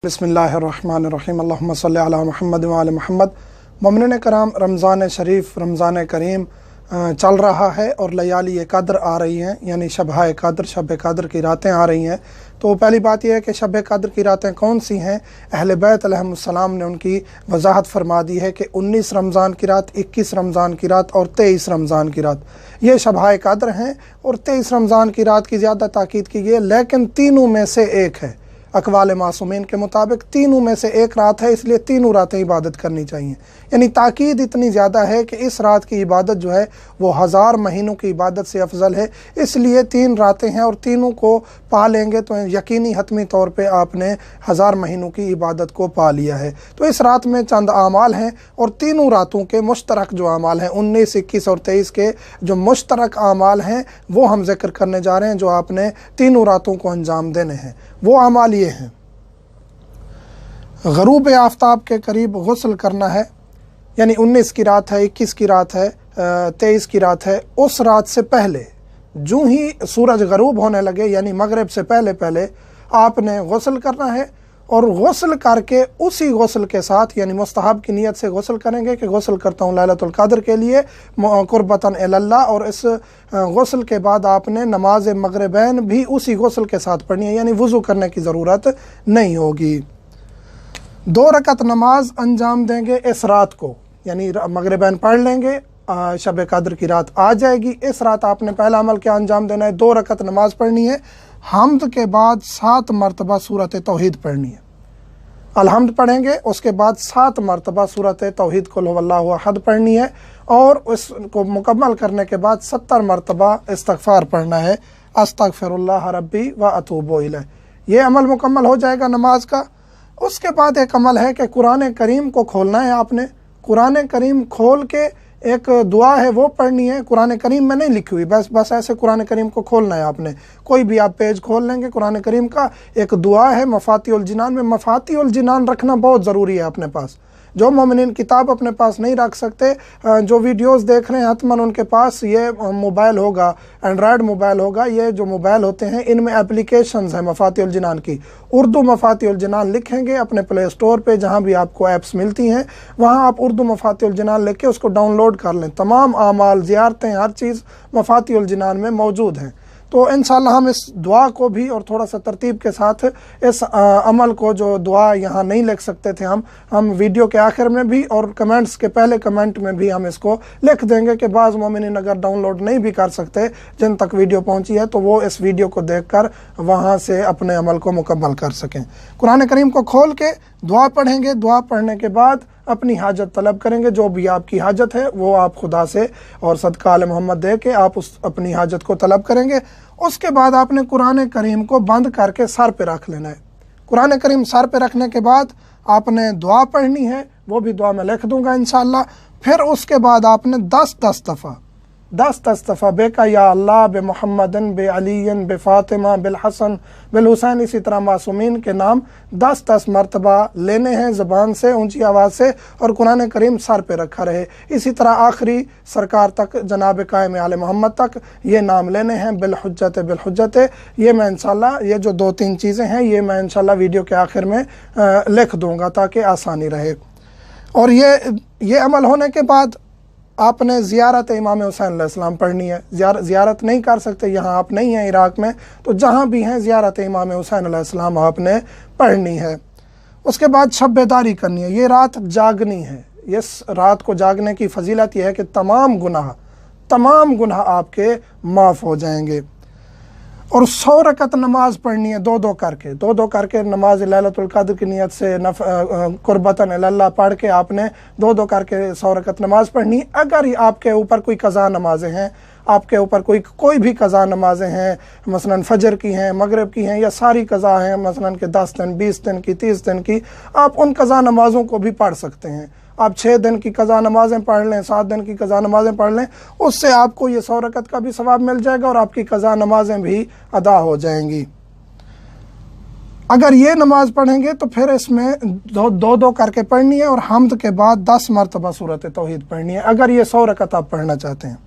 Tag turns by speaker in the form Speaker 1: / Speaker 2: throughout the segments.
Speaker 1: बिस्मिल्लाहिर्रहमानिर्रहीम अल्लाहुम्मा सल्लि अला मुहम्मद व आले मुहम्मद। मोमिनीन कराम, रमज़ान शरीफ रमज़ान करीम चल रहा है और लयाली कद्र आ रही हैं, यानी शब कद्र की रातें आ रही हैं। तो पहली बात यह है कि शब कद्र की रातें कौन सी हैं। अहले बैत अलैहिमुस्सलाम ने उनकी वजाहत फरमा दी है कि 19 रमज़ान की रात, 21 रमज़ान की रात और 23 रमज़ान की रात ये शब कद्र हैं। और 23 रमज़ान की रात की ज़्यादा ताकीद की गई है, लेकिन तीनों में से एक है। अक़वाल मासूमीन के मुताबिक तीनों में से एक रात है, इसलिए तीनों रातें इबादत करनी चाहिए। यानी ताकीद इतनी ज़्यादा है कि इस रात की इबादत जो है वो 1000 महीनों की इबादत से अफजल है। इसलिए 3 रातें हैं और तीनों को पा लेंगे तो यकीनी हतमी तौर पे आपने 1000 महीनों की इबादत को पा लिया है। तो इस रात में चंद आमाल हैं और तीनों रातों के मुश्तरक जो आमाल हैं 19, 21 और 23 के जो मुश्तरक आमाल हैं वो हम जिक्र करने जा रहे हैं, जो आपने तीनों रातों को अंजाम देने हैं। वो आमाल ये हैं: ग़रूब आफ्ताब के करीब गुस्ल करना है, यानी 19 की रात है, 21 की रात है, 23 की रात है। उस रात से पहले जो ही सूरज ग़रूब होने लगे, यानी मगरिब से पहले पहले आपने गुस्ल करना है। और गुस्ल करके उसी गुस्ल के साथ, यानी मुस्तहब की नीयत से गुस्ल करेंगे कि गुस्ल करता हूँ लैलतुल क़द्र के लिए कुर्बतन इलल्लाह। और इस गुस्ल के बाद आपने नमाज मगरिबैन भी उसी गुस्ल के साथ पढ़नी है, यानी वज़ू करने की ज़रूरत नहीं होगी। 2 रकत नमाज अंजाम देंगे इस रात को, यानी मगरिबैन पढ़ लेंगे, शब कद्र की रात आ जाएगी। इस रात आपने पहला अमल क्या अंजाम देना है? 2 रकत नमाज पढ़नी है। हम्द के बाद 7 मरतबा सूरत तौहीद पढ़नी है। अलहम्द पढ़ेंगे, उसके बाद 7 मरतबा सूरत तौहीद कुल हुवल्लाहु अहद पढ़नी है। और उसको मुकम्मल करने के बाद 70 मरतबा इस्तग़फ़ार पढ़ना है, अस्तग़फ़िरुल्लाह रब्बी व अतूबु इलैह। ये अमल मुकम्मल हो जाएगा नमाज का। उसके बाद एक अमल है कि कुरान करीम को खोलना है। आपने कुरान करीम खोल के एक दुआ है वो पढ़नी है। कुरान करीम में नहीं लिखी हुई, बस ऐसे कुरान करीम को खोलना है आपने। कोई भी आप पेज खोल लेंगे कुरान करीम का, एक दुआ है मफ़ातिहुल जिनान में। मफ़ातिहुल जिनान रखना बहुत ज़रूरी है अपने पास। जो मोमिनीन किताब अपने पास नहीं रख सकते, जो वीडियोस देख रहे हैं हतमन उनके पास ये मोबाइल होगा, एंड्रॉयड मोबाइल होगा। ये जो मोबाइल होते हैं इनमें एप्लीकेशंस हैं मफ़ातिहुल जिनान की। उर्दू मफ़ातिहुल जिनान लिखेंगे अपने प्ले स्टोर पे, जहाँ भी आपको ऐप्स मिलती हैं वहाँ आप उर्दू मफ़ातिहुल जिनान लिख के उसको डाउनलोड कर लें। तमाम आमाल, ज़ियारतें, हर चीज़ मफ़ातिहुल जिनान में मौजूद हैं। तो इंशाअल्लाह हम इस दुआ को भी और थोड़ा सा तरतीब के साथ इस अमल को, जो दुआ यहाँ नहीं लिख सकते थे हम वीडियो के आखिर में भी और कमेंट्स के पहले कमेंट में भी हम इसको लिख देंगे कि बाज़ मोमिनीन अगर डाउनलोड नहीं भी कर सकते, जिन तक वीडियो पहुँची है, तो वो इस वीडियो को देखकर वहाँ से अपने अमल को मुकम्मल कर सकें। कुरान करीम को खोल के दुआ पढ़ेंगे। दुआ पढ़ने के बाद अपनी हाजत तलब करेंगे। जो भी आपकी हाजत है वो आप खुदा से और सदका आले मोहम्मद दे के आप उस अपनी हाजत को तलब करेंगे। उसके बाद आपने कुरान करीम को बंद करके सर पे रख लेना है। कुरान करीम सर पे रखने के बाद आपने दुआ पढ़नी है, वो भी दुआ मैं लिख दूंगा इंशाअल्लाह। फिर उसके बाद आपने 10-10 दफ़ा बेका या अल्लाह, बे मोहम्मदन, बे अलीयन, बे फ़ातिमा, बिल हसन, बिल हुसैन, इसी तरह मासूमीन के नाम 10-10 मरतबा लेने हैं ज़बान से, ऊंची आवाज़ से, और कुरान करीम सर पे रखा रहे। इसी तरह आखिरी सरकार तक, जनाब कायम आले मोहम्मद तक ये नाम लेने हैं, बिल हुज्जत। ये मैं इंशाअल्लाह, ये जो 2-3 चीज़ें हैं ये मैं इंशाअल्लाह वीडियो के आखिर में लिख दूँगा ताकि आसानी रहे। और ये अमल होने के बाद आपने ज़ियारत इमाम हुसैन अलैहिस्सलाम पढ़नी है। ज़ियारत नहीं कर सकते, यहाँ आप नहीं हैं इराक़ में, तो जहाँ भी हैं ज़ियारत इमाम हुसैन अलैहिस्सलाम आपने पढ़नी है। उसके बाद शब बेदारी करनी है। ये रात जागनी है। इस रात को जागने की फ़जीलत यह है कि तमाम गुनाह आपके माफ़ हो जाएंगे। और 100 रकत नमाज पढ़नी है, 2-2 करके नमाज लैलतुल क़द्र की नियत से कुर्बतन इलल्लाह पढ़ के आपने 2-2 करके 100 रकत नमाज पढ़नी। अगर आपके ऊपर कोई क़ज़ा नमाजें हैं, आपके ऊपर कोई भी क़ज़ा नमाजें हैं, मसलन फ़जर की हैं, मगरिब की हैं, या सारी क़ज़ा हैं मसलन के 10 दिन, 20 दिन की, 30 दिन की, आप उन क़ज़ा नमाज़ों को भी पढ़ सकते हैं। आप 6 दिन की क़ज़ा नमाज़ें पढ़ लें, 7 दिन की क़ज़ा नमाज़ें पढ़ लें, उससे आपको ये 100 रकत का भी सवाब मिल जाएगा और आपकी क़ज़ा नमाज़ें भी अदा हो जाएंगी। अगर ये नमाज पढ़ेंगे तो फिर इसमें 2-2 करके पढ़नी है और हम्द के बाद 10 मरतबा सूरत तौहीद पढ़नी है, अगर ये 100 रकत आप पढ़ना चाहते हैं।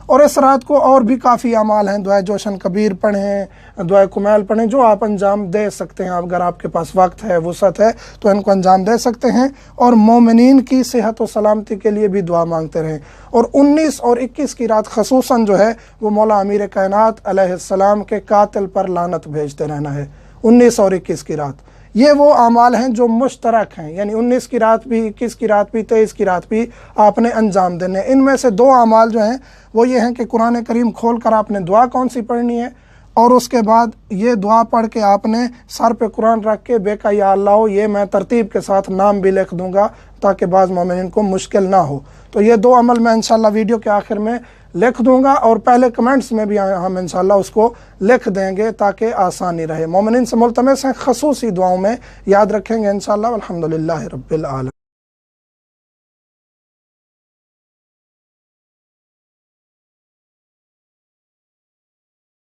Speaker 1: اور اس رات کو اور بھی کافی اعمال ہیں، دعائے جوشن کبیر پڑھیں، دعائے کمیل پڑھیں، جو آپ انجام دے سکتے ہیں، اگر آپ کے پاس وقت ہے، وسعت ہے تو ان کو انجام دے سکتے ہیں، اور مومنین کی صحت و سلامتی کے لیے بھی دعا مانگتے رہیں۔ اور 19 اور 21 کی رات خصوصاً جو ہے وہ مولا امیر کائنات علیہ السلام کے قاتل پر لعنت بھیجتے رہنا ہے، 19 اور 21 کی رات۔ یہ وہ اعمال ہیں جو مشترک ہیں، یعنی 19 کی رات بھی، 21 کی رات بھی، 23 کی رات بھی آپ نے انجام دینے۔ ان میں سے 2 اعمال جو ہیں وہ یہ ہیں کہ قرآن کریم کھول کر آپ نے دعا کون سی پڑھنی ہے، اور اس کے بعد یہ دعا پڑھ کے آپ نے سر پہ قرآن رکھ کے بے کا یا اللہ، یہ میں ترتیب کے ساتھ نام بھی لکھ دوں گا تاکہ بعض مومنین کو مشکل نہ ہو۔ تو یہ 2 عمل میں انشاءاللہ ویڈیو کے آخر میں لکھ دوں گا، اور پہلے کمنٹس میں بھی ہم انشاءاللہ اس کو لکھ دیں گے تاکہ آسانی رہے۔ مومنین سے ملتمس ہیں خصوصی دعاؤں میں یاد رکھیں گے انشاءاللہ۔ الحمدللہ رب العالمین۔